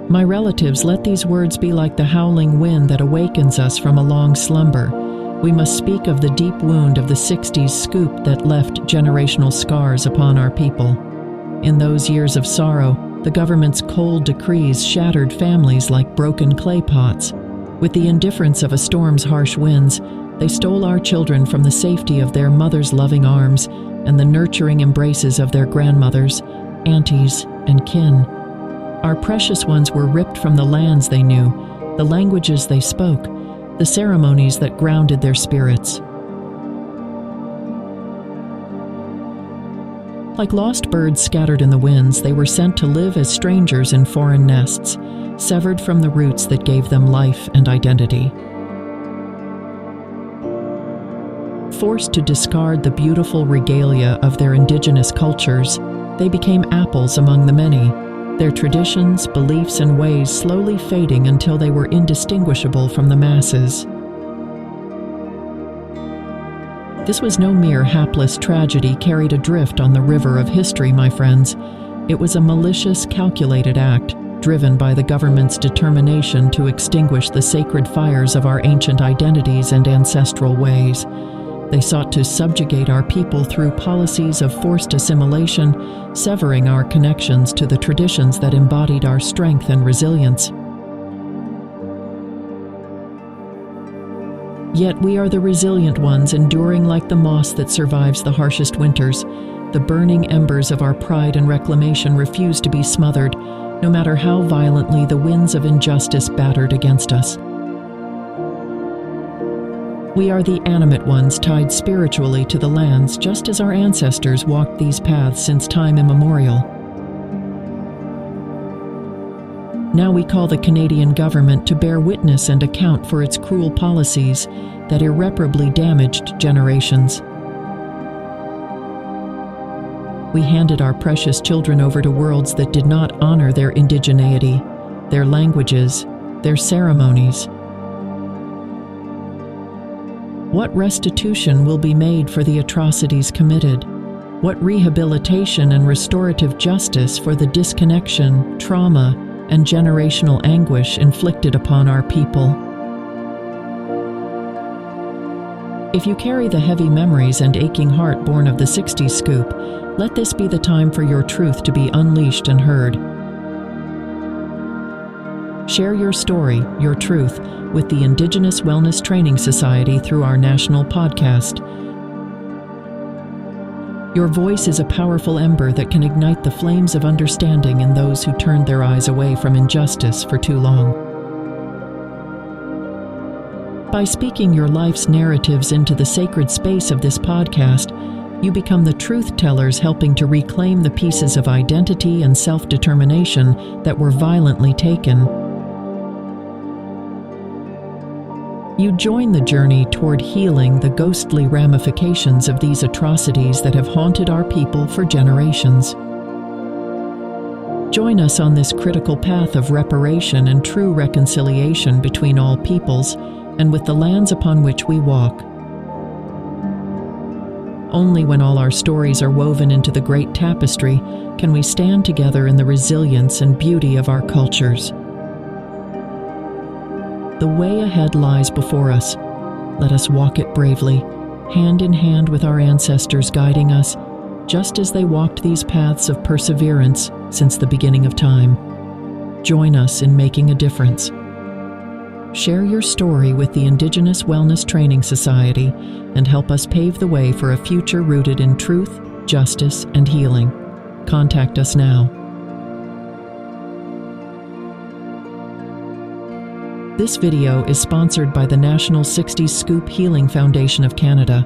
My relatives, let these words be like the howling wind that awakens us from a long slumber. We must speak of the deep wound of the 60s scoop that left generational scars upon our people. In those years of sorrow, the government's cold decrees shattered families like broken clay pots. With the indifference of a storm's harsh winds, they stole our children from the safety of their mothers' loving arms and the nurturing embraces of their grandmothers, aunties, and kin. Our precious ones were ripped from the lands they knew, the languages they spoke, the ceremonies that grounded their spirits. Like lost birds scattered in the winds, they were sent to live as strangers in foreign nests, severed from the roots that gave them life and identity. Forced to discard the beautiful regalia of their indigenous cultures, they became apples among the many, their traditions, beliefs, and ways slowly fading until they were indistinguishable from the masses. This was no mere hapless tragedy carried adrift on the river of history, my friends. It was a malicious, calculated act, driven by the government's determination to extinguish the sacred fires of our ancient identities and ancestral ways. They sought to subjugate our people through policies of forced assimilation, severing our connections to the traditions that embodied our strength and resilience. Yet we are the resilient ones, enduring like the moss that survives the harshest winters. The burning embers of our pride and reclamation refuse to be smothered, no matter how violently the winds of injustice battered against us. We are the animate ones tied spiritually to the lands, just as our ancestors walked these paths since time immemorial. Now we call the Canadian government to bear witness and account for its cruel policies that irreparably damaged generations. We handed our precious children over to worlds that did not honor their indigeneity, their languages, their ceremonies. What restitution will be made for the atrocities committed? What rehabilitation and restorative justice for the disconnection, trauma, and generational anguish inflicted upon our people? If you carry the heavy memories and aching heart born of the 60s scoop, let this be the time for your truth to be unleashed and heard. Share your story, your truth, with the Indigenous Wellness Training Society through our national podcast. Your voice is a powerful ember that can ignite the flames of understanding in those who turned their eyes away from injustice for too long. By speaking your life's narratives into the sacred space of this podcast, you become the truth tellers helping to reclaim the pieces of identity and self-determination that were violently taken. You join the journey toward healing the ghostly ramifications of these atrocities that have haunted our people for generations. Join us on this critical path of reparation and true reconciliation between all peoples and with the lands upon which we walk. Only when all our stories are woven into the great tapestry can we stand together in the resilience and beauty of our cultures. The way ahead lies before us. Let us walk it bravely, hand in hand with our ancestors guiding us, just as they walked these paths of perseverance since the beginning of time. Join us in making a difference. Share your story with the Indigenous Wellness Training Society and help us pave the way for a future rooted in truth, justice, and healing. Contact us now. This video is sponsored by the National 60s Scoop Healing Foundation of Canada.